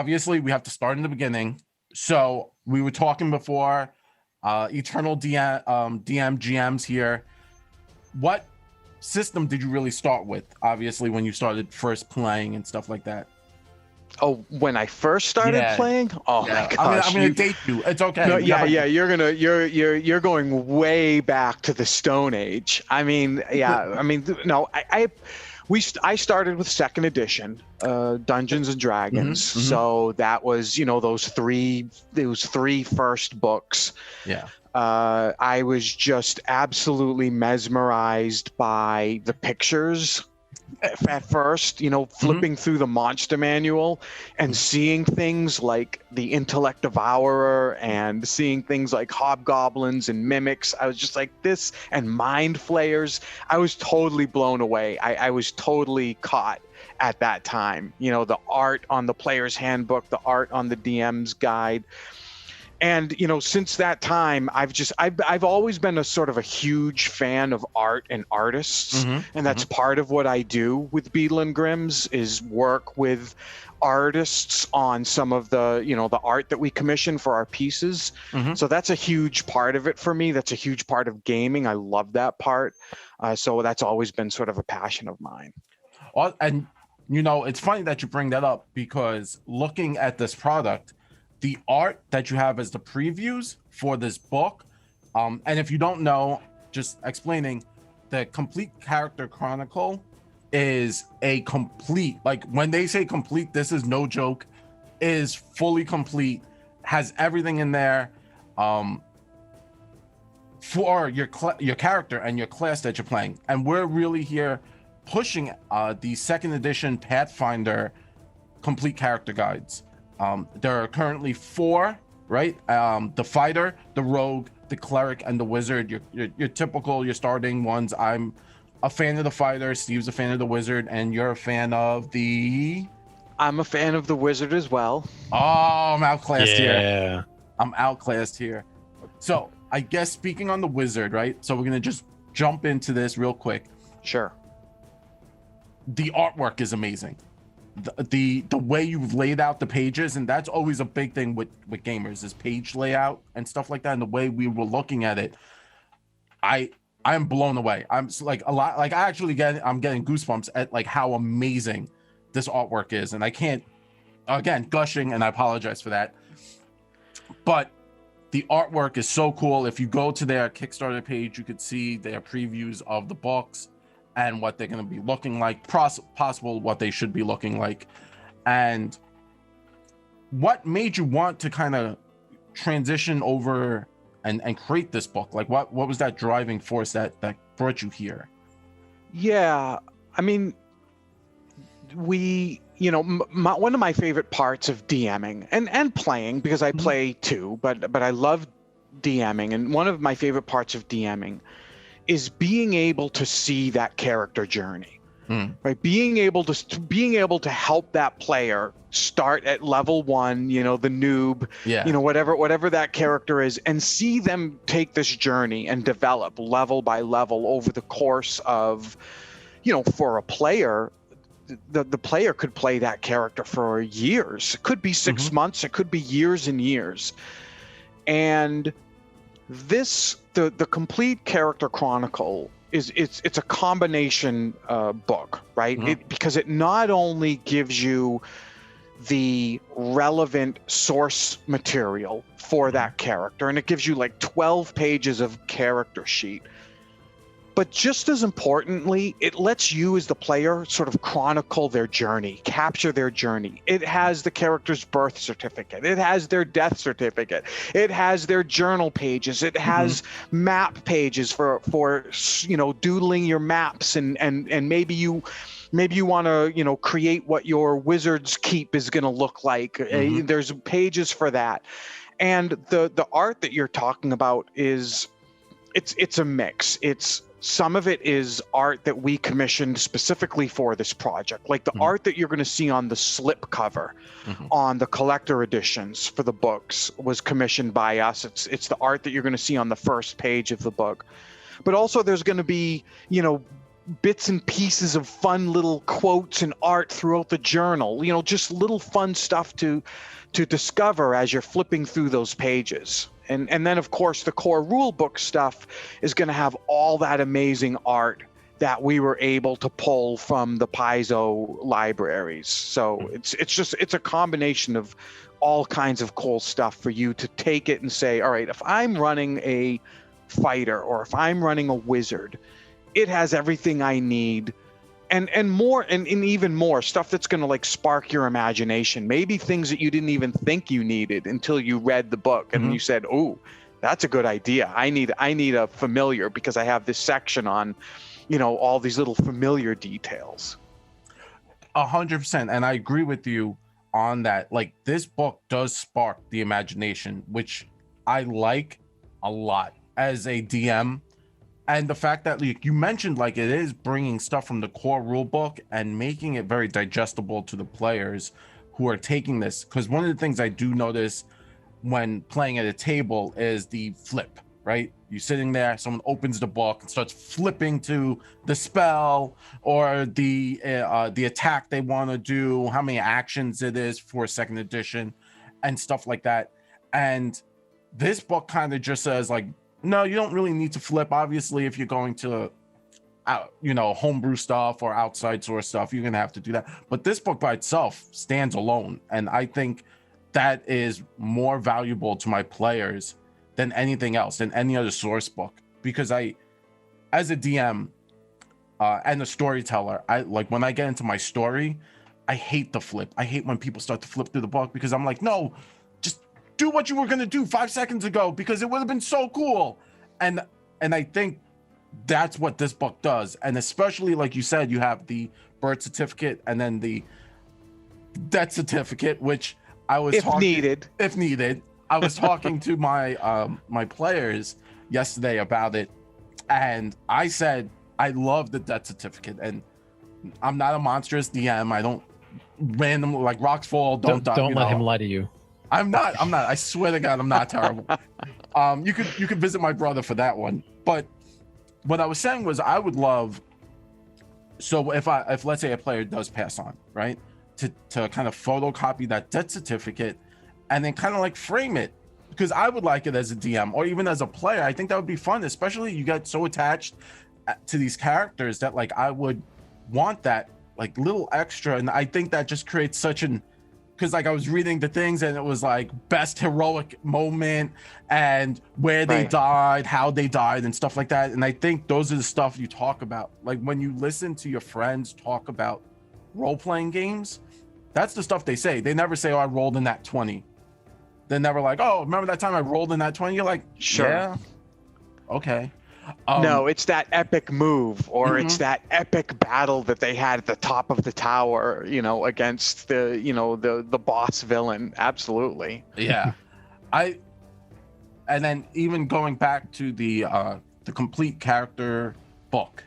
obviously we have to start in the beginning. So we were talking before, eternal GMs here. What system did you really start with? Obviously, when you started first playing and stuff like that. Oh, when I first started playing? Oh my gosh. I'm gonna date you. It's okay. No, you're going way back to the Stone Age. I mean, I started with second edition, Dungeons and Dragons. So that was, those three first books. Yeah. I was just absolutely mesmerized by the pictures at first, flipping through the monster manual and seeing things like the Intellect Devourer and seeing things like hobgoblins and mimics. I was just like this, and mind flayers. I was totally blown away. I was totally caught at that time. The art on the player's handbook, the art on the DM's guide. And, since that time, I've always been a sort of a huge fan of art and artists. And that's part of what I do with Beadle and Grimm's, is work with artists on some of the, the art that we commission for our pieces. So that's a huge part of it for me. That's a huge part of gaming. I love that part. So that's always been sort of a passion of mine. And, it's funny that you bring that up, because looking at this product, the art that you have as the previews for this book, and if you don't know, just explaining, the Complete Character Chronicle is a complete, like when they say complete, this is no joke, is fully complete, has everything in there for your character and your class that you're playing. And we're really here pushing the second edition Pathfinder complete character guides. There are currently 4, right? The fighter, the rogue, the cleric, and the wizard. Your typical, your starting ones. I'm a fan of the fighter. Steve's a fan of the wizard, and you're a fan of the. I'm a fan of the wizard as well. Oh, I'm outclassed here. I'm outclassed here. So I guess speaking on the wizard, right? So we're gonna just jump into this real quick. Sure. The artwork is amazing. The way you've laid out the pages, and that's always a big thing with gamers, is page layout and stuff like that, and the way we were looking at it, I'm blown away. I'm like I'm getting goosebumps at like how amazing this artwork is, and I can't, again, gushing, and I apologize for that, but the artwork is so cool. If you go to their Kickstarter page, you could see their previews of the books and what they're going to be looking like, possible what they should be looking like. And what made you want to kind of transition over and create this book? Like what was that driving force that brought you here? Yeah, I mean, one of my favorite parts of DMing and playing, because I play too, but I love DMing, and one of my favorite parts of DMing is being able to see that character journey, right? Being able to help that player start at level 1, the noob, whatever that character is, and see them take this journey and develop level by level over the course of, for a player, the player could play that character for years. It could be 6 months, it could be years and years. And the Complete Character Chronicle it's a combination book, right? Because it not only gives you the relevant source material for that character, and it gives you like 12 pages of character sheet, but just as importantly, it lets you as the player sort of chronicle their journey, capture their journey. It has the character's birth certificate. It has their death certificate. It has their journal pages. It has map pages for doodling your maps, and maybe you want to create what your wizard's keep is going to look like. There's pages for that. And the art that you're talking about it's a mix. Some of it is art that we commissioned specifically for this project, like the art that you're going to see on the slip cover on the collector editions for the books was commissioned by us. It's the art that you're going to see on the first page of the book. But also there's going to be, bits and pieces of fun little quotes and art throughout the journal, just little fun stuff to discover as you're flipping through those pages. And then of course the core rule book stuff is going to have all that amazing art that we were able to pull from the Paizo libraries. So it's a combination of all kinds of cool stuff for you to take it and say, all right, if I'm running a fighter or if I'm running a wizard, it has everything I need and more and even more stuff that's going to like spark your imagination. Maybe things that you didn't even think you needed until you read the book and you said, oh, that's a good idea. I need a familiar because I have this section on, all these little familiar details. 100%. And I agree with you on that. Like, this book does spark the imagination, which I like a lot as a DM. And the fact that, like you mentioned, like, it is bringing stuff from the core rule book and making it very digestible to the players who are taking this. Because one of the things I do notice when playing at a table is the flip, right? You're sitting there, someone opens the book and starts flipping to the spell or the attack they want to do, how many actions it is for second edition and stuff like that. And this book kind of just says, like, no, you don't really need to flip. Obviously, if you're going to homebrew stuff or outside source stuff, you're gonna have to do that. But this book by itself stands alone, and I think that is more valuable to my players than anything else, than any other source book. Because I, as a DM and a storyteller, I like when I get into my story, I hate the flip. I hate when people start to flip through the book because I'm like, no, just do what you were gonna do 5 seconds ago because it would have been so cool. And I think that's what this book does. And especially, like you said, you have the birth certificate and then the death certificate, which I was if needed. I was talking to my my players yesterday about it, and I said I love the death certificate, and I'm not a monstrous DM. I don't randomly, like, rocks fall, don't die. Don't let him lie to you. I'm not. I swear to God, I'm not terrible. You could visit my brother for that one. But what I was saying was I would love. So if let's say a player does pass on, right, to kind of photocopy that death certificate, and then kind of like frame it, because I would like it as a DM or even as a player. I think that would be fun, especially you get so attached to these characters that, like, I would want that, like, little extra. And I think that just creates such an, because, like, I was reading the things and it was like best heroic moment and where they died, how they died and stuff like that. And I think those are the stuff you talk about. Like, when you listen to your friends talk about role-playing games, that's the stuff they say. They never say, oh, I rolled in that 20. They're never like, oh, remember that time I rolled in that 20? You're like, sure. Yeah. Okay. No, it's that epic move, or it's that epic battle that they had at the top of the tower, against the boss villain. Absolutely. Yeah. And then even going back to the complete character book,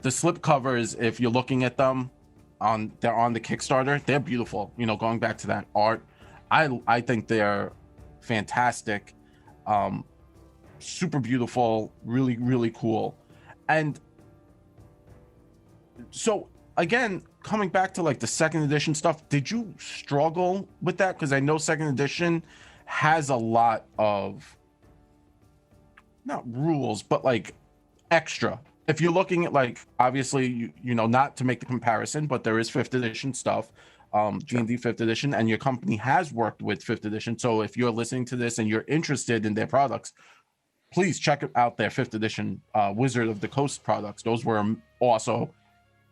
the slip covers, if you're looking at them they're on the Kickstarter, they're beautiful. Going back to that art, I think they're fantastic. Super beautiful, really, really cool. And so again, coming back to, like, the second edition stuff, did you struggle with that? Because I know second edition has a lot of, not rules, but, like, extra. If you're looking at, like, obviously, not to make the comparison, but there is 5th edition stuff, D&D 5th edition, and your company has worked with 5th edition. So if you're listening to this and you're interested in their products, please check out their 5th edition Wizard of the Coast products. Those were also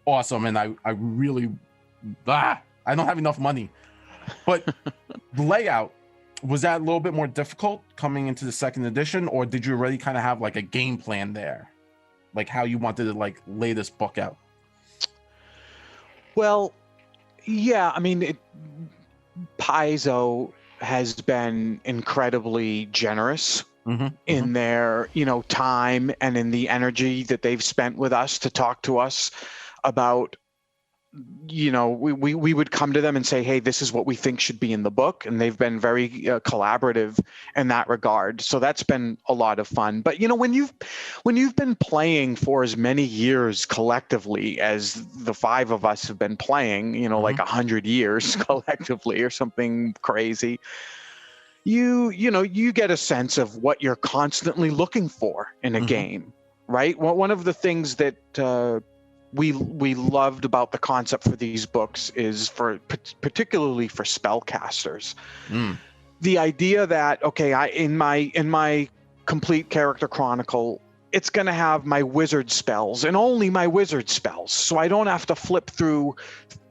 awesome. And I really, I don't have enough money. But the layout, was that a little bit more difficult coming into the 2nd edition? Or did you already kind of have, like, a game plan there? Like, how you wanted to, like, lay this book out? Well, yeah, I mean, Paizo has been incredibly generous in their, time and in the energy that they've spent with us to talk to us about we would come to them and say, hey, this is what we think should be in the book, and they've been very collaborative in that regard. So that's been a lot of fun. But when you've been playing for as many years collectively as the five of us have been playing, like 100 years collectively or something crazy, you get a sense of what you're constantly looking for in a game, right? Well, one of the things that we loved about the concept for these books is particularly for spellcasters, the idea that, okay, in my Complete Character Chronicle, it's going to have my wizard spells and only my wizard spells, so I don't have to flip through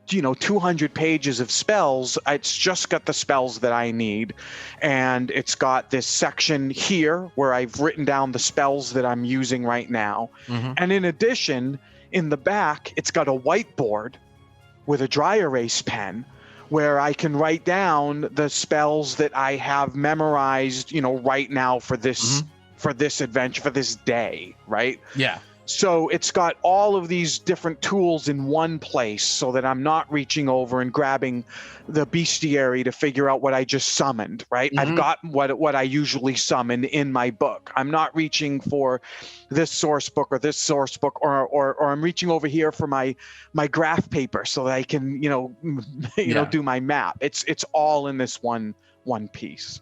200 pages of spells. It's just got the spells that I need, and it's got this section here where I've written down the spells that I'm using right now, and in addition, in the back, it's got a whiteboard with a dry erase pen where I can write down the spells that I have memorized, right now for this adventure, for this day, right? Yeah. So it's got all of these different tools in one place so that I'm not reaching over and grabbing the bestiary to figure out what I just summoned, right? I've got what I usually summon in my book. I'm not reaching for this source book or this source book, or I'm reaching over here for my graph paper so that I can, do my map. It's all in this one piece.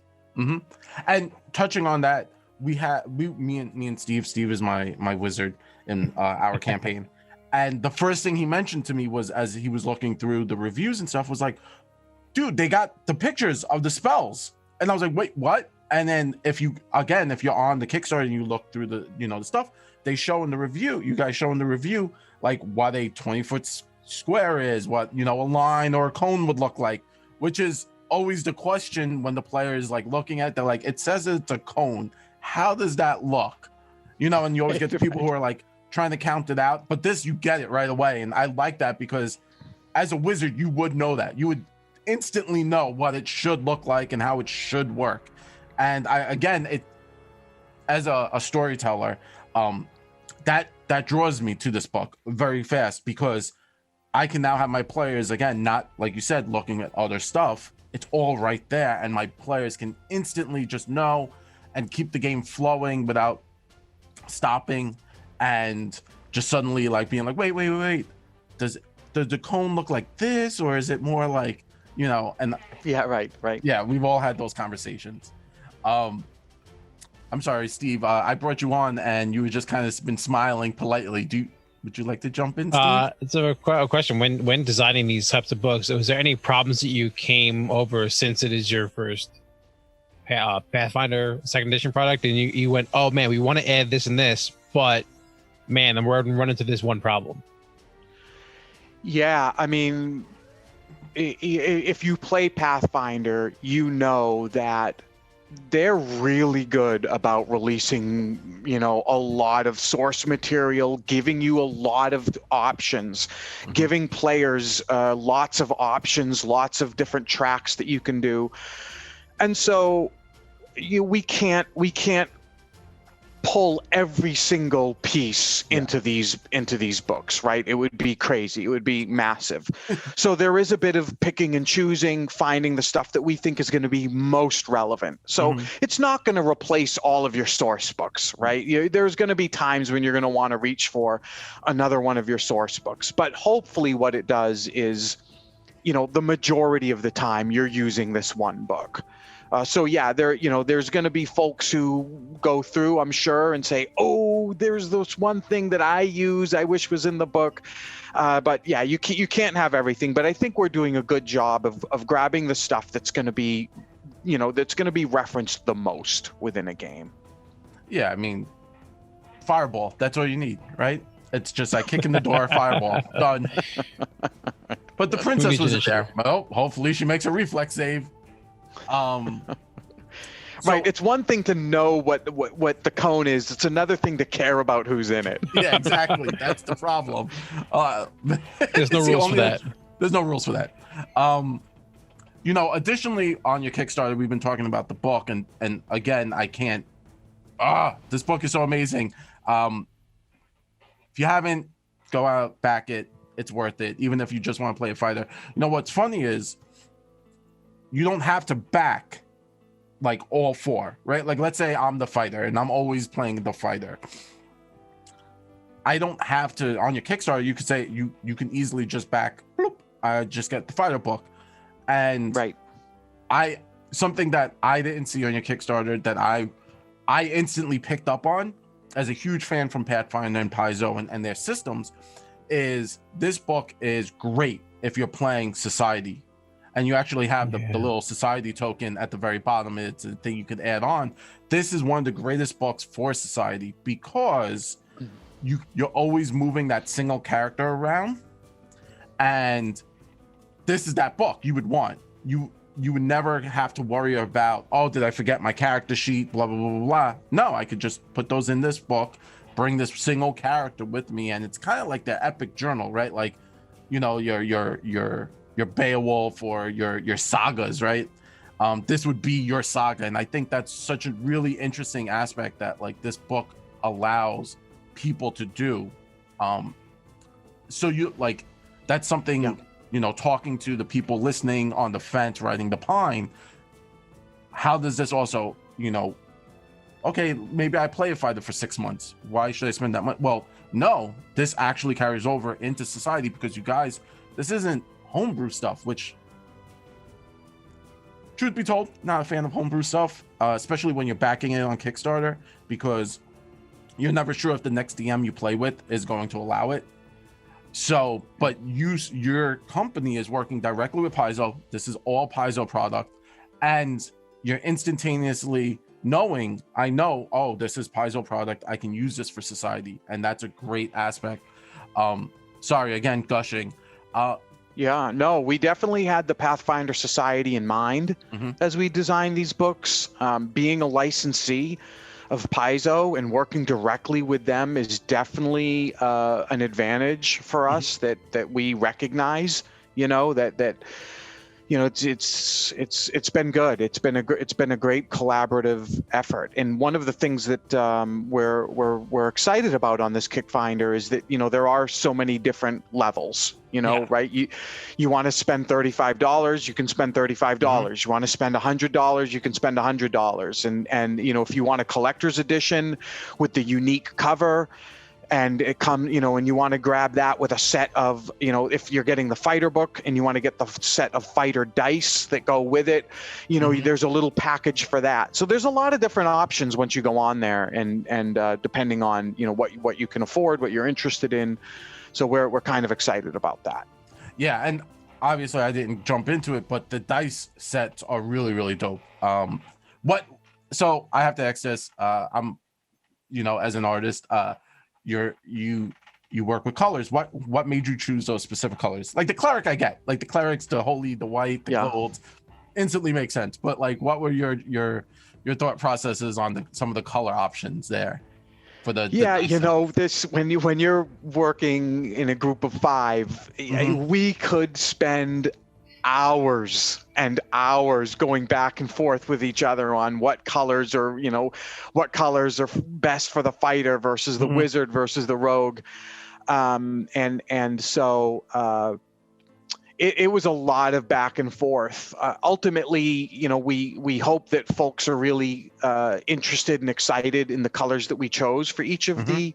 And touching on that, me and Steve is my wizard in our campaign, and the first thing he mentioned to me was, as he was looking through the reviews and stuff, was like, dude, they got the pictures of the spells, and I was like, wait, what? And then if you're on the Kickstarter and you look through the the stuff, they show in the review, you guys show in the review, like what a 20-foot square is, what a line or a cone would look like, which is always the question when the player is like looking at it. They're like, it says it's a cone, how does that look? And you always get the people who are like trying to count it out, but this, you get it right away. And I like that, because as a wizard, you would know that. You would instantly know what it should look like and how it should work. And as a storyteller, that draws me to this book very fast, because I can now have my players, again, not like you said, looking at other stuff. It's all right there, and my players can instantly just know and keep the game flowing without stopping and just suddenly like being like, wait, does the cone look like this, or is it more like, and yeah, right. Yeah, we've all had those conversations. I'm sorry, Steve, I brought you on and you were just kind of been smiling politely. Would you like to jump in, Steve? It's a question. When designing these types of books, was there any problems that you came over, since it is your first Pathfinder second edition product, and you went, oh man, we want to add this and this, but man, we're running into this one problem? Yeah, I mean, if you play Pathfinder, you know that they're really good about releasing, a lot of source material, giving you a lot of options, giving players lots of options, lots of different tracks that you can do. And so we can't pull every single piece into these books, right? It would be crazy. It would be massive. So there is a bit of picking and choosing, finding the stuff that we think is going to be most relevant. So it's not going to replace all of your source books, right? There's going to be times when you're going to want to reach for another one of your source books, but hopefully what it does is, the majority of the time you're using this one book. So yeah, there's going to be folks who go through, I'm sure, and say, oh, there's this one thing that I use, I wish was in the book. But yeah, you can't have everything. But I think we're doing a good job of grabbing the stuff that's going to be, that's going to be referenced the most within a game. Yeah, I mean, fireball, that's all you need, right? It's just like kicking the door, fireball, done. But the princess was there. Well, hopefully she makes a reflex save. Right, it's one thing to know what the cone is, it's another thing to care about who's in it. Yeah, exactly. That's the problem. There's no rules for that. There's no rules for that. Additionally, on your Kickstarter, we've been talking about the book, and again, I can't. This book is so amazing. If you haven't, go out, back it. it's worth it. Even if you just want to play a fighter. You know what's funny is you don't have to back like all 4, right? Like let's say I'm the fighter and I'm always playing the fighter. I don't have to, on your Kickstarter, you could say you can easily just back, bloop, I just get the fighter book. And Right. Something that I didn't see on your Kickstarter that I instantly picked up on as a huge fan from Pathfinder and Paizo and their systems is this book is great if you're playing Society. And you actually have the little Society token at the very bottom. It's a thing you could add on. This is one of the greatest books for Society because you're always moving that single character around. And this is that book you would want. You would never have to worry about, oh, did I forget my character sheet, blah, blah, blah, blah, blah. No, I could just put those in this book, bring this single character with me. And it's kind of like the epic journal, right? Like, you know, your Beowulf or your sagas, right? This would be your saga. And I think that's such a really interesting aspect that like this book allows people to do. So you like, that's something, you know, talking to the people listening on the fence, riding the pine. How does this also, you know, okay, maybe I play a fighter for 6 months. Why should I spend that much? Well, no, this actually carries over into Society because you guys, this isn't homebrew stuff, which, truth be told, not a fan of homebrew stuff, especially when you're backing it on Kickstarter, because you're never sure if the next DM you play with is going to allow it. So, but your company is working directly with Paizo. This is all Paizo product, and you're instantaneously knowing, I know, oh, this is Paizo product. I can use this for Society, and that's a great aspect. Sorry, again, gushing. Yeah, no, we definitely had the Pathfinder Society in mind as we designed these books. Being a licensee of Paizo and working directly with them is definitely an advantage for us that we recognize. You know that you know it's been good. It's been a great collaborative effort. And one of the things that we're excited about on this Kickfinder is that, you know, there are so many different levels. You know, right? You want to spend $35, you can spend $35. You want to spend $100, you can spend $100. And you know, if you want a collector's edition with the unique cover, and it you know, and you want to grab that with a set of, you know, if you're getting the fighter book and you want to get the set of fighter dice that go with it, you know, there's a little package for that. So there's a lot of different options once you go on there, and depending on, you know, what you can afford, what you're interested in. So we're kind of excited about that. Yeah, and obviously I didn't jump into it, but the dice sets are really, really dope. So I have to ask this. I'm, you know, as an artist, you work with colors. What made you choose those specific colors? Like the cleric, I get. Like the clerics, the holy, the white, the gold, instantly makes sense. But like, what were your thought processes on some of the color options there? For the you know, this when you're working in a group of 5, we could spend hours and hours going back and forth with each other on what colors are best for the fighter versus the wizard versus the rogue, and so it was a lot of back and forth. Ultimately, you know, we hope that folks are really interested and excited in the colors that we chose for each of the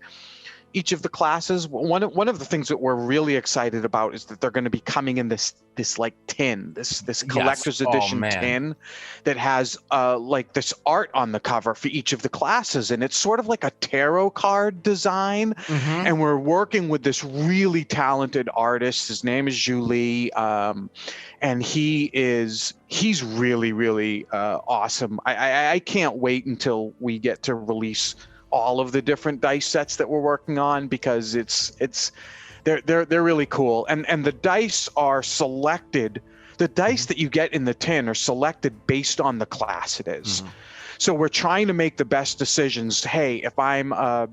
classes. One of the things that we're really excited about is that they're going to be coming in this like tin, this collector's edition tin that has like this art on the cover for each of the classes, and it's sort of like a tarot card design. And we're working with this really talented artist. His name is Julie, and he's really, really awesome. I can't wait until we get to release all of the different dice sets that we're working on, because they're really cool. And the dice are selected. The dice that you get in the tin are selected based on the class it is. So we're trying to make the best decisions. Hey, if I'm a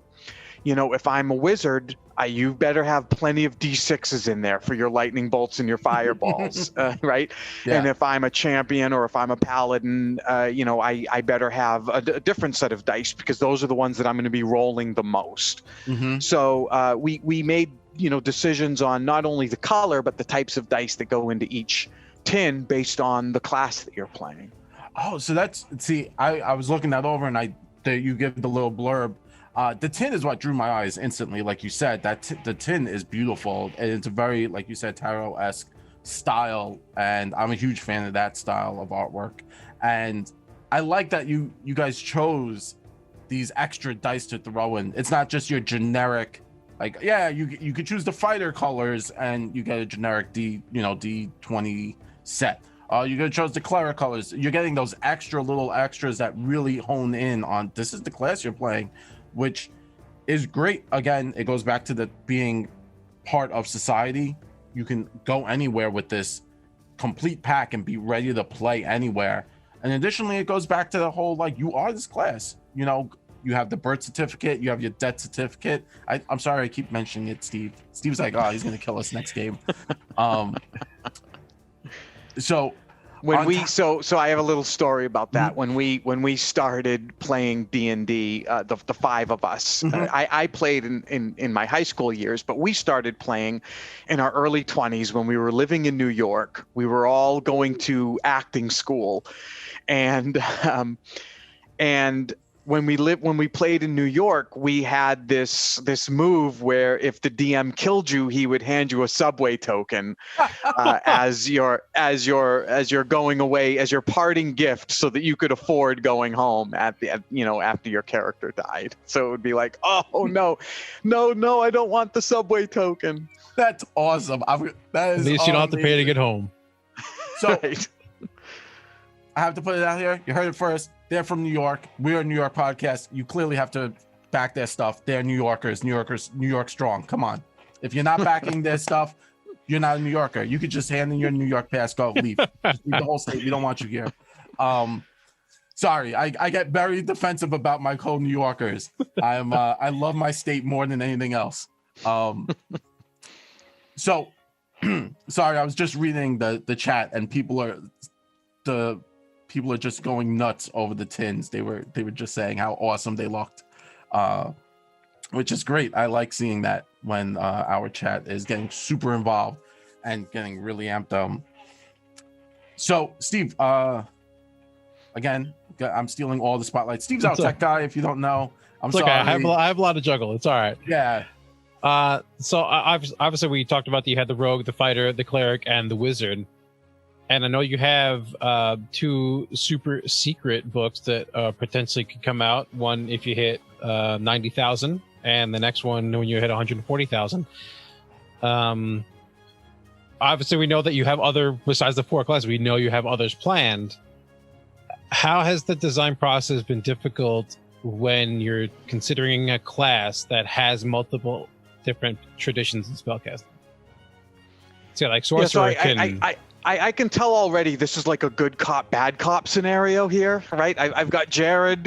wizard, you better have plenty of D6s in there for your lightning bolts and your fireballs, right? And if I'm a champion or if I'm a paladin, I better have a different set of dice, because those are the ones that I'm going to be rolling the most. So we made decisions on not only the color but the types of dice that go into each tin based on the class that you're playing. Oh, so I was looking that over, and you give the little blurb. The tin is what drew my eyes instantly. Like you said, the tin is beautiful, and it's a very, like you said, tarot-esque style, and I'm a huge fan of that style of artwork. And I like that you guys chose these extra dice to throw in. It's not just your generic, like, yeah, you could choose the fighter colors and you get a generic D20 set. You could choose the cleric colors. You're getting those little extras that really hone in on this is the class you're playing, which is great. Again, it goes back to the being part of society. You can go anywhere with this complete pack and be ready to play anywhere. And additionally, it goes back to the whole, like, you are this class. You have the birth certificate, you have your death certificate. I'm sorry, I keep mentioning it, Steve. Steve's like, oh, he's gonna kill us next game. So I have a little story about that. Mm-hmm. When we started playing D&D, the five of us, Mm-hmm. I played in my high school years, but we started playing in our early 20s when we were living in New York. We were all going to acting school, and when we played in New York, we had this move where if the DM killed you, he would hand you a subway token as your going away, as your parting gift, so that you could afford going home after your character died. So it would be like, oh no, I don't want the subway token. That's awesome. That is At least you don't have to pay to amazing. get home. So Right. I have to put it out here. You heard it first. They're from New York. We're a New York podcast. You clearly have to back their stuff. They're New Yorkers. New York strong. Come on. If you're not backing their stuff, you're not a New Yorker. You could just hand in your New York pass, go, leave. Just leave the whole state. We don't want you here. Sorry, I get very defensive about my co-New Yorkers. I love my state more than anything else. So sorry, I was just reading the chat, and people are just going nuts over the tins. They were just saying how awesome they looked, which is great. I like seeing that when our chat is getting super involved and getting really amped up. So Steve, again, I'm stealing all the spotlight. Steve's our tech guy. If you don't know, I'm sorry. Okay. I have a lot to juggle. It's all right. Yeah. So obviously we talked about that you had the rogue, the fighter, the cleric, and the wizard. And I know you have 2 super secret books that potentially could come out. One if you hit 90,000, and the next one when you hit 140,000. Obviously, we know that you have besides the 4 classes, we know you have others planned. How has the design process been difficult when you're considering a class that has multiple different traditions in spellcasting? So, like sorcerer I can tell already this is like a good cop, bad cop scenario here, right? I've got Jared,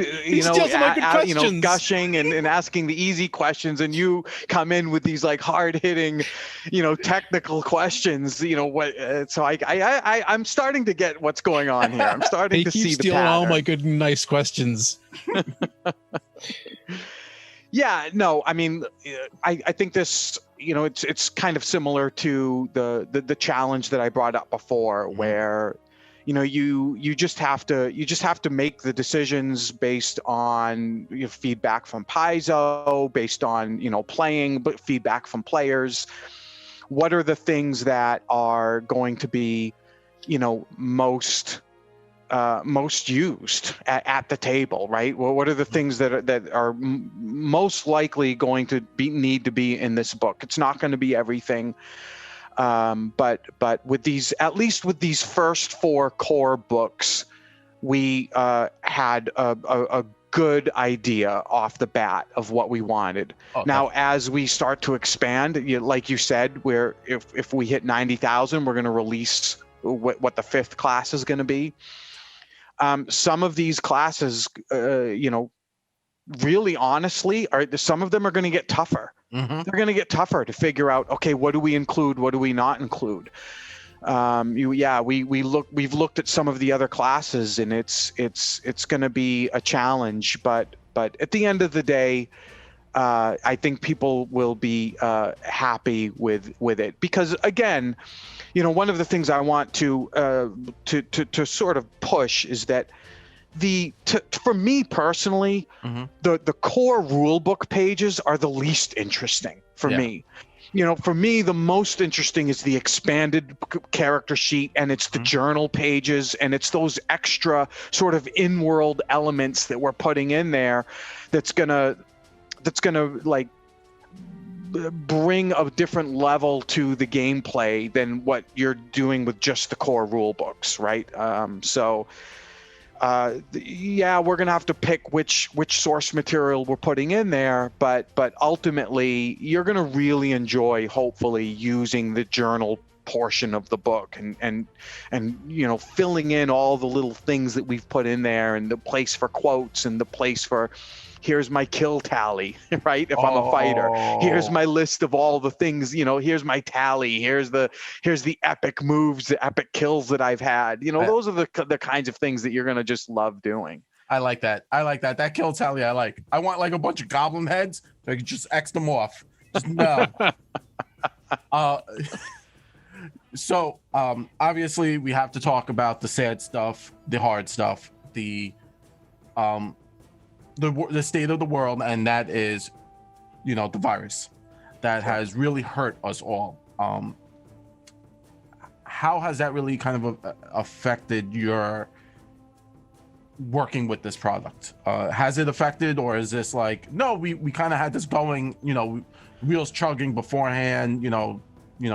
gushing and asking the easy questions, and you come in with these like hard hitting, technical questions. So I'm starting to get what's going on here. I'm starting to see the stealing pattern. all my good and nice questions. Yeah, no, I mean, I think this, it's kind of similar to the challenge that I brought up before, where, you just have to make the decisions based on feedback from Paizo, based on playing, but feedback from players. What are the things that are going to be, most used at the table, right? Well, what are the things that are most likely going to need to be in this book? It's not going to be everything, but with these, at least with these first 4 core books, we had a good idea off the bat of what we wanted. Okay. Now, as we start to expand, like you said, where if we hit 90,000, we're going to release what the 5th class is going to be. Some of these classes, really honestly, some of them are going to get tougher. Mm-hmm. They're going to get tougher to figure out, okay, what do we include? What do we not include? We've looked at some of the other classes, and it's going to be a challenge, but at the end of the day, I think people will be happy with it, because again, one of the things I want to sort of push is that for me personally, the core rule book pages are the least interesting for me. For me, the most interesting is the expanded character sheet, and it's the journal pages, and it's those extra sort of in-world elements that we're putting in there that's gonna like bring a different level to the gameplay than what you're doing with just the core rule books, right? We're gonna have to pick which source material we're putting in there, but ultimately you're gonna really enjoy, hopefully, using the journal portion of the book and filling in all the little things that we've put in there, and the place for quotes, and the place for here's my kill tally, right? If I'm a fighter, here's my list of all the things, here's my tally, here's the epic moves, the epic kills that I've had. Those are the kinds of things that you're going to just love doing. I like that. That kill tally I like. I want like a bunch of goblin heads so I can just X them off. Just no. So obviously we have to talk about the sad stuff, the hard stuff, the state of the world, and that is, the virus that has really hurt us all. How has that really kind of affected your working with this product? Has it affected, or is this like, no, we kind of had this going, wheels chugging beforehand,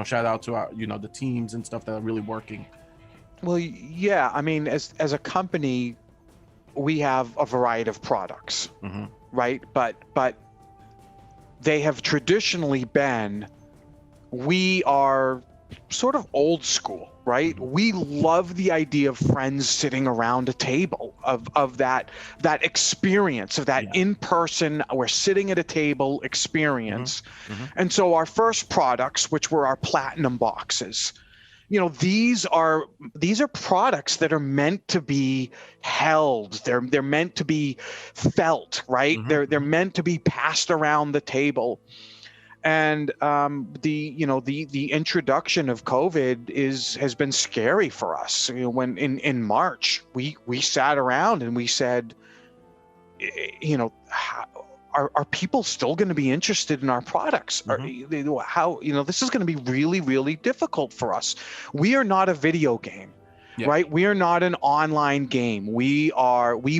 shout out to our, the teams and stuff that are really working. Well, yeah, I mean, as a company, we have a variety of products, right? But they have traditionally been, we are sort of old school, right? We love the idea of friends sitting around a table, of that experience, of that in-person, we're sitting at a table experience. And so our first products, which were our platinum boxes, these are products that are meant to be held. They're meant to be felt, right? They're meant to be passed around the table. And the introduction of COVID has been scary for us. When in March we sat around and we said, Are people still going to be interested in our products? This is going to be really, really difficult for us. We are not a video game, right? We are not an online game. We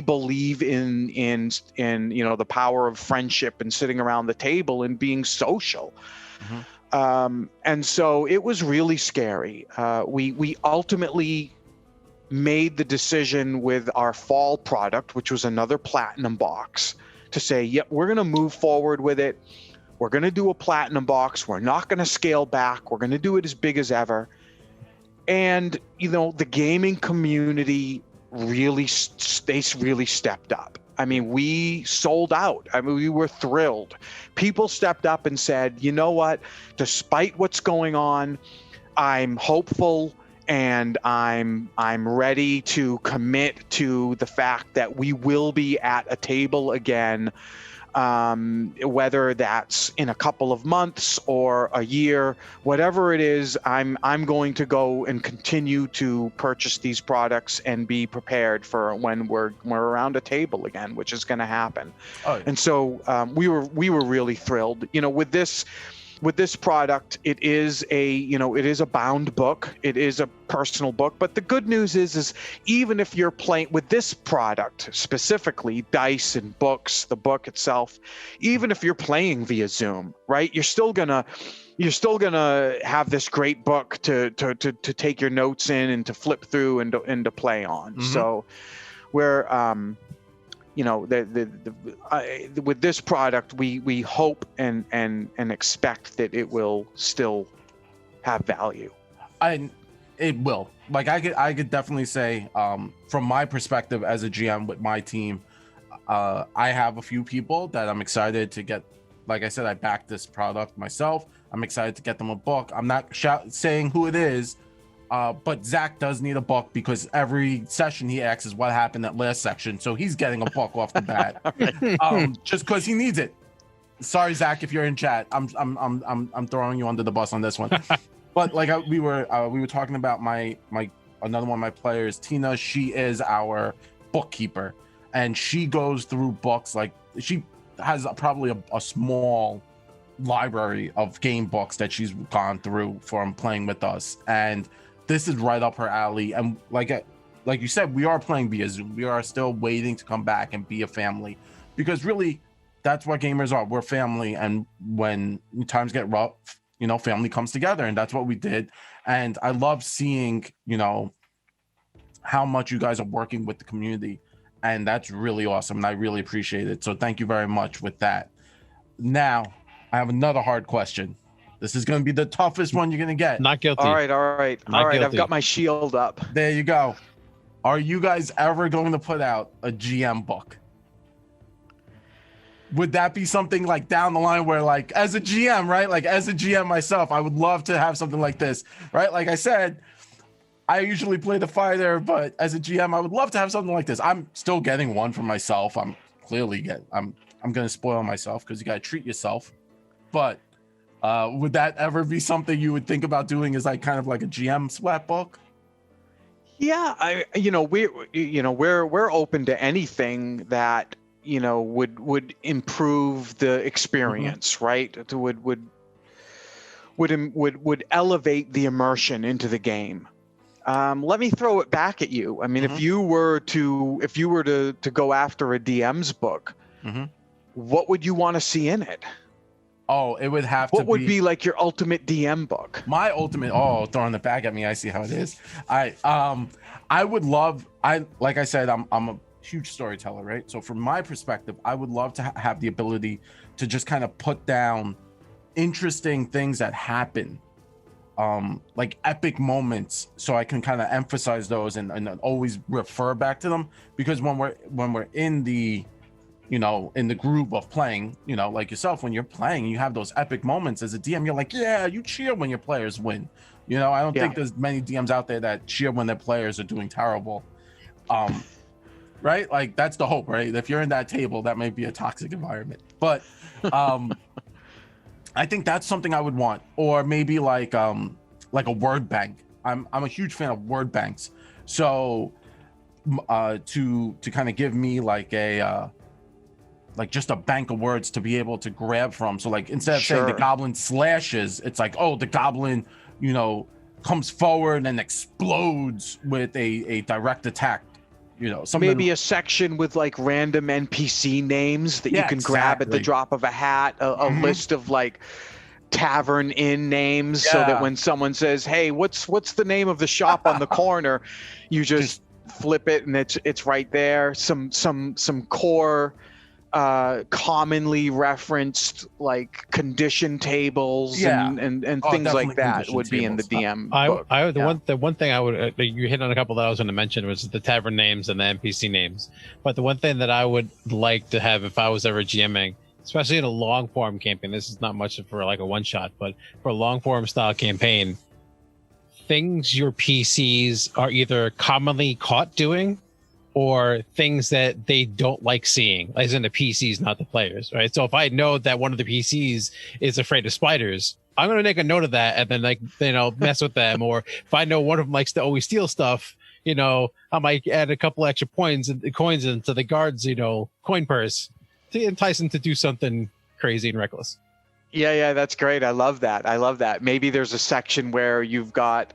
believe in the power of friendship and sitting around the table and being social. And so it was really scary. We ultimately made the decision with our fall product, which was another platinum box, to say, yep, we're going to move forward with it. We're going to do a platinum box. We're not going to scale back. We're going to do it as big as ever. And, the gaming community really stepped up. I mean, we sold out. I mean, we were thrilled. People stepped up and said, you know what, despite what's going on, I'm hopeful, and I'm ready to commit to the fact that we will be at a table again, whether that's in a couple of months or a year, whatever it is. I'm going to go and continue to purchase these products and be prepared for when we're around a table again, which is going to happen. And so we were really thrilled. With this product, it is a bound book. It is a personal book. But the good news is even if you're playing with this product, specifically dice and books, the book itself, even if you're playing via Zoom, right, you're still gonna have this great book to take your notes in and to flip through and to play on. So we're with this product, we hope and expect that it will still have value. It will. Like I could definitely say, from my perspective as a GM with my team, I have a few people that I'm excited to get. Like I said, I backed this product myself. I'm excited to get them a book. I'm not saying who it is. But Zach does need a book because every session he asks is what happened that last section. So he's getting a book off the bat, just because he needs it. sorry, Zach, if you're in chat, I'm throwing you under the bus on this one. But like we were talking about my another one of my players, Tina. She is our bookkeeper, and she goes through books. Like she has probably a small library of game books that she's gone through from playing with us, and this is right up her alley. And like you said, we are playing via Zoom. We are still waiting to come back and be a family, because really that's what gamers are. We're family, and when times get rough, you know, family comes together, and that's what we did. And I love seeing, you know, how much you guys are working with the community, and that's really awesome, and I really appreciate it. So thank you very much with that. Now I have another hard question. This is going to be the toughest one you're going to get. Not guilty. All right. Guilty. I've got my shield up. There you go. Are you guys ever going to put out a GM book? Would that be something like down the line where, like, as a GM, right? Like as a GM myself, I would love to have something like this, right? Like I said, I usually play the fighter, but as a GM, I would love to have something like this. I'm still getting one for myself. I'm going to spoil myself, because you got to treat yourself. But would that ever be something you would think about doing, as like kind of like a GM sweat book? Yeah, we're open to anything that, you know, would improve the experience, right? It would elevate the immersion into the game. Let me throw it back at you. I mean, if you were to go after a DM's book, what would you want to see in it? Oh, it would have to be. What would be like your ultimate DM book? My ultimate. Oh, throwing it back at me. I see how it is. I would love. Like I said, I'm a huge storyteller, right? So from my perspective, I would love to have the ability to just kind of put down interesting things that happen, like epic moments, so I can kind of emphasize those and always refer back to them. Because when we're in the, you know, in the groove of playing, you know, like yourself, when you're playing, you have those epic moments as a DM. You're like, yeah, you cheer when your players win. You know, I don't think there's many DMs out there that cheer when their players are doing terrible. Right? Like that's the hope, right? If you're in that table, that might be a toxic environment. But I think that's something I would want. Or maybe like a word bank. I'm a huge fan of word banks. So to kind of give me like a like just a bank of words to be able to grab from. So like instead of saying the goblin slashes, it's like, oh, the goblin, you know, comes forward and explodes with a direct attack. You know, something. Maybe a section with like random NPC names that you can grab at the drop of a hat, a list of like tavern inn names, so that when someone says, hey, what's the name of the shop on the corner, you just flip it and it's right there. Some core commonly referenced like condition tables and things like that would be in the DM book. The one thing I would you hit on a couple that I was going to mention was the tavern names and the NPC names. But the one thing that I would like to have if I was ever GMing, especially in a long form campaign, this is not much for like a one shot, but for a long form style campaign, things your PCs are either commonly caught doing or things that they don't like seeing, as in the PCs, not the players, right? So if I know that one of the PCs is afraid of spiders, I'm going to make a note of that and then, like, you know, mess with them. Or if I know one of them likes to always steal stuff, you know, I might add a couple extra coins into the guard's, you know, coin purse to entice them to do something crazy and reckless. Yeah, that's great. I love that. Maybe there's a section where you've got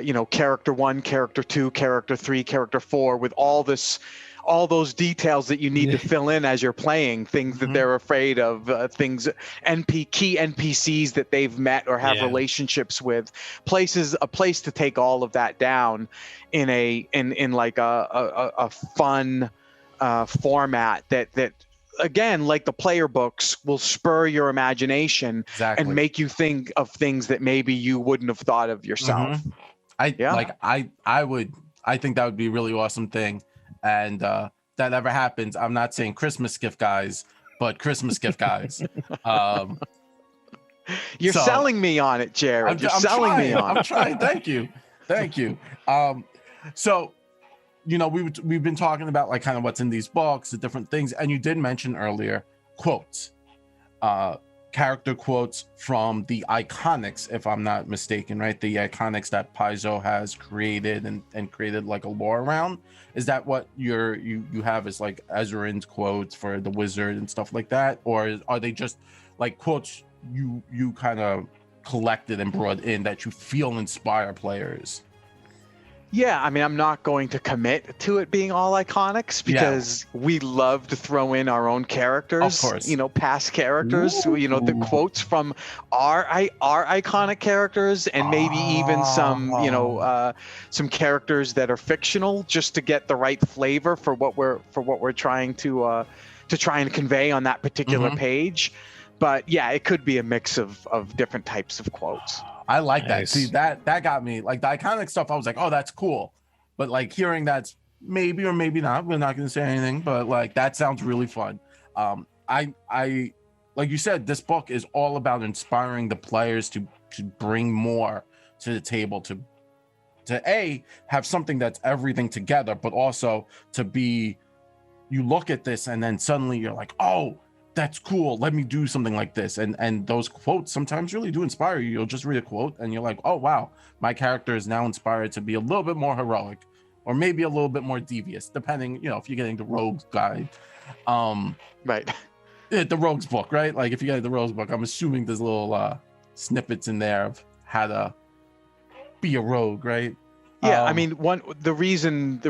you know, character 1, character 2, character 3, character 4, with all those details that you need to fill in as you're playing, things that they're afraid of, things, key NPCs that they've met or have relationships with, a place to take all of that down in like a fun format that again, like the player books, will spur your imagination and make you think of things that maybe you wouldn't have thought of yourself. I think that would be a really awesome thing. And that ever happens, I'm not saying Christmas gift guys, but Christmas gift guys. You're selling me on it, Jared. I'm trying. Thank you. So, you know, we've been talking about like kind of what's in these books, the different things, and you did mention earlier quotes. character quotes from the iconics, if I'm not mistaken, right? The iconics that Paizo has created and created like a lore around. Is that what you have as like Ezrain's quotes for the wizard and stuff like that? Or are they just like quotes you kind of collected and brought in that you feel inspire players? Yeah, I mean, I'm not going to commit to it being all iconics because we love to throw in our own characters, of course. Past characters, the quotes from our iconic characters, and maybe even some characters that are fictional, just to get the right flavor for what we're trying to try and convey on that particular page. But yeah, it could be a mix of different types of quotes. I like that. Nice. See, that got me. Like the iconic stuff, I was like, oh, that's cool. But like hearing that's maybe or maybe not, we're not going to say anything, but like that sounds really fun. I like you said, this book is all about inspiring the players to bring more to the table, to have something that's everything together, but also to be, you look at this and then suddenly you're like, oh, that's cool, let me do something like this. And those quotes sometimes really do inspire you. You'll just read a quote and you're like, oh wow, my character is now inspired to be a little bit more heroic, or maybe a little bit more devious, depending, if you're getting the rogue's guide, right, the rogue's book, right? Like if you get the rogue's book, I'm assuming there's little snippets in there of how to be a rogue, right? Yeah, I mean, the reason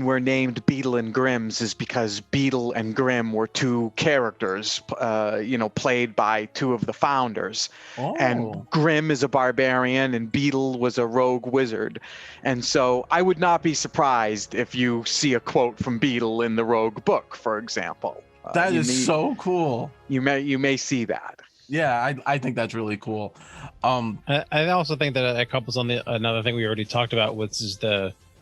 we're named Beadle and Grimms is because Beadle and Grimm were two characters, played by two of the founders. Oh. And Grimm is a barbarian and Beadle was a rogue wizard. And so I would not be surprised if you see a quote from Beadle in the rogue book, for example. That is so cool. You may see that. Yeah, I think that's really cool. I also think that it couples on another thing we already talked about, which is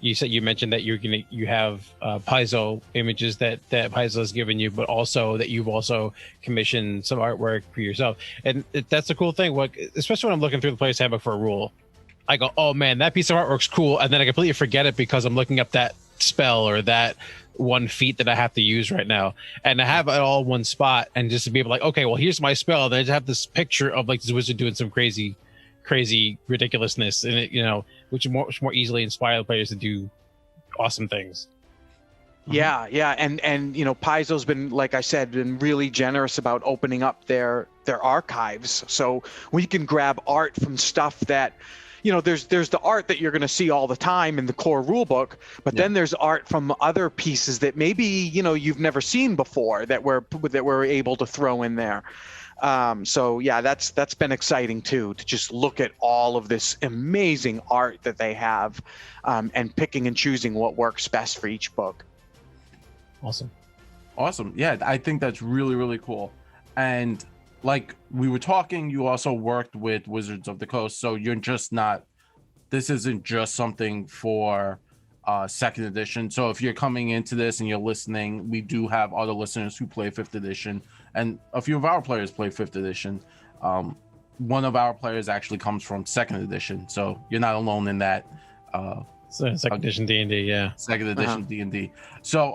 you mentioned that you have Paizo images that Paizo has given you, but also that you've also commissioned some artwork for yourself, and that's a cool thing. Especially when I'm looking through the player's handbook for a rule, I go, oh man, that piece of artwork's cool, and then I completely forget it because I'm looking up that spell or that one feat that I have to use right now, and to have it all in one spot and just to be able like, okay, well here's my spell, and then I just have this picture of like this wizard doing some crazy ridiculousness, and it, which more easily inspire the players to do awesome things. Yeah, and Paizo's been, like I said, been really generous about opening up their archives, so we can grab art from stuff that, there's the art that you're going to see all the time in the core rulebook, but then there's art from other pieces that maybe you've never seen before that we're able to throw in there. So yeah, that's been exciting too, to just look at all of this amazing art that they have, and picking and choosing what works best for each book. Awesome. Yeah, I think that's really, really cool. And like we were talking, you also worked with Wizards of the Coast, so you're just not, this isn't just something for second edition. So if you're coming into this and you're listening, we do have other listeners who play 5th edition, and a few of our players play 5th edition. One of our players actually comes from 2nd edition, so you're not alone in that. So 2nd edition D&D, yeah. 2nd edition D&D. So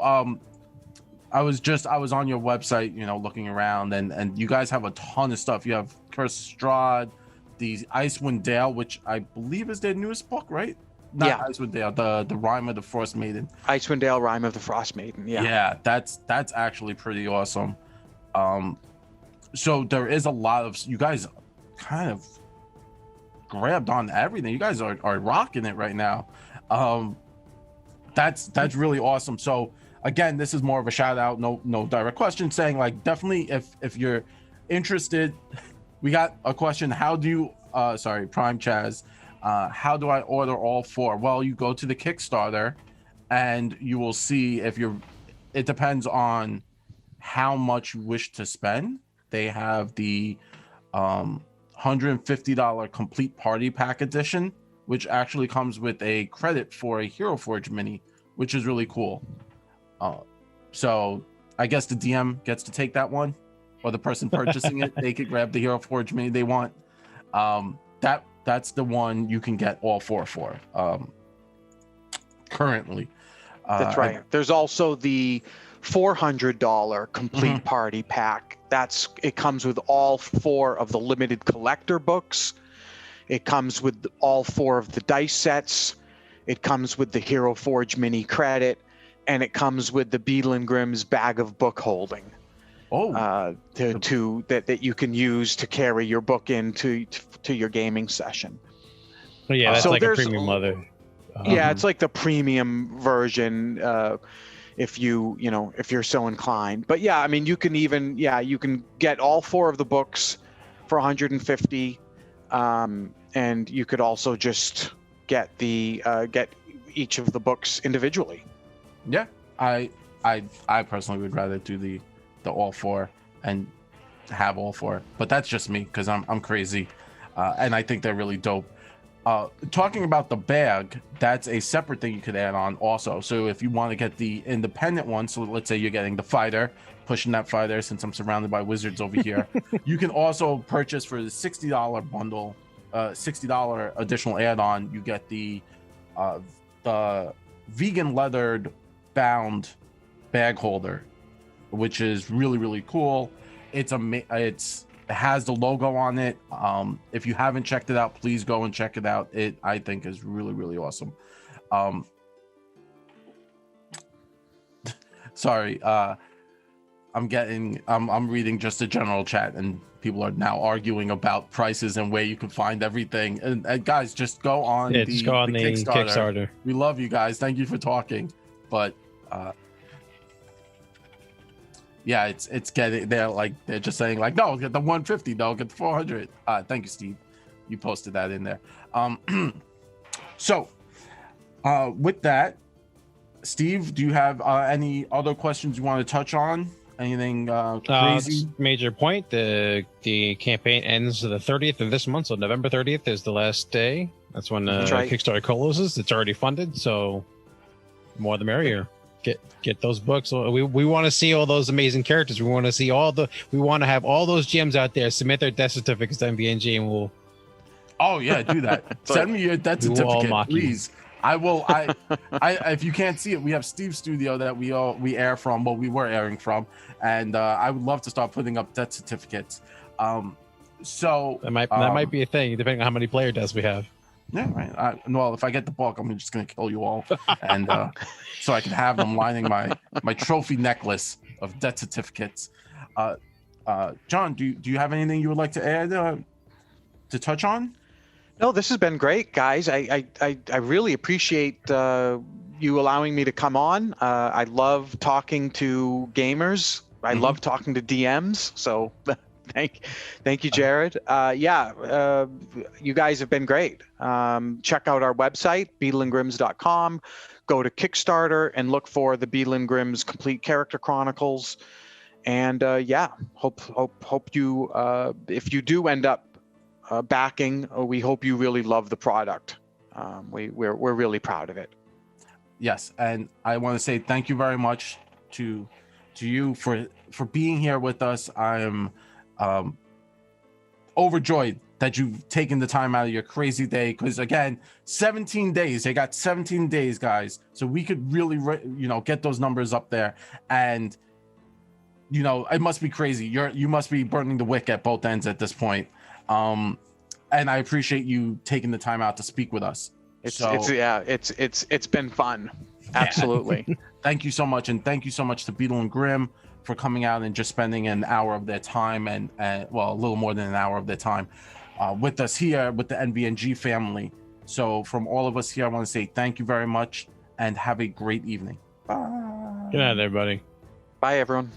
I was on your website, looking around, and you guys have a ton of stuff. You have Curse of Strahd, the Icewind Dale, which I believe is their newest book, right? Not Icewind Dale, the Rime of the Frost Maiden. Icewind Dale, Rime of the Frost Maiden. Yeah, that's actually pretty awesome. So there is a lot of, you guys kind of grabbed on everything. You guys are rocking it right now. That's really awesome. So again, this is more of a shout out, no direct question, saying like definitely if you're interested. We got a question. How do you Prime Chaz, how do I order all 4? Well, you go to the Kickstarter and you will see it depends on how much you wish to spend. They have the $150 complete party pack edition, which actually comes with a credit for a Hero Forge mini, which is really cool. So I guess the DM gets to take that one, or the person purchasing it, they could grab the Hero Forge mini they want. That's the one you can get all 4 for currently. That's right. There's also the $400 complete party pack. It comes with all 4 of the limited collector books. It comes with all 4 of the dice sets. It comes with the Hero Forge mini credit, and it comes with the Beadle Grimm's bag of book holding. That you can use to carry your book into your gaming session. Oh yeah, that's so like a premium leather. Yeah, it's like the premium version, if you're so inclined. But yeah, I mean, you can get all 4 of the books for $150, and you could also just get each of the books individually. Yeah, I personally would rather do the all 4 and have all 4, but that's just me because I'm crazy, and I think they're really dope. Talking about the bag, that's a separate thing you could add on also. So if you want to get the independent one, so let's say you're getting the fighter, pushing that fighter since I'm surrounded by wizards over here, you can also purchase for the $60 bundle, $60 additional add-on. You get the vegan leathered bound bag holder, which is really, really cool. It has the logo on it. If you haven't checked it out, please go and check it out. It, I think, is really, really awesome. Sorry, I'm reading just a general chat, and people are now arguing about prices and where you can find everything. And guys, just go on the Kickstarter. We love you guys. Thank you for talking. But yeah, it's getting, they're just saying like, no, get the 150, no, get the 400. Thank you, Steve. You posted that in there. So with that, Steve, do you have any other questions you want to touch on? Anything crazy? Major point, the campaign ends the 30th of this month, so November 30th is the last day. That's when Kickstarter closes. It's already funded, so more the merrier. Get those books. We want to see all those amazing characters. We want to have all those gems out there. Submit their death certificates to MVNG, and we'll. Oh yeah, do that. Send me your death certificate, please. I will. I if you can't see it, we have Steve's studio that we air from. Well, we were airing from, and I would love to start putting up death certificates. So that might be a thing, depending on how many player deaths we have. Yeah, right. Well, if I get the book, I'm just gonna kill you all, and so I can have them lining my trophy necklace of death certificates. John, do you have anything you would like to add to touch on? No, this has been great, guys. I really appreciate you allowing me to come on. I love talking to gamers. I love talking to DMs. So thank you, Jared. You guys have been great. Check out our website, beadlegrims.com. Go to Kickstarter and look for the Beadle Grimm's Complete Character Chronicles. And hope you, if you do end up backing, we hope you really love the product. We're really proud of it. Yes, and I want to say thank you very much to you for being here with us. I am overjoyed that you've taken the time out of your crazy day, because again, 17 days, they got 17 days, guys, so we could really get those numbers up there. And it must be crazy. You must be burning the wick at both ends at this point. And I appreciate you taking the time out to speak with us. It's been fun. Absolutely. Yeah. Thank you so much, and thank you so much to Beadle Grimm for coming out and just spending an hour of their time, and a little more than an hour of their time with us here with the NVNG family. So from all of us here, I want to say thank you very much and have a great evening. Bye. Good night, everybody. Bye, everyone.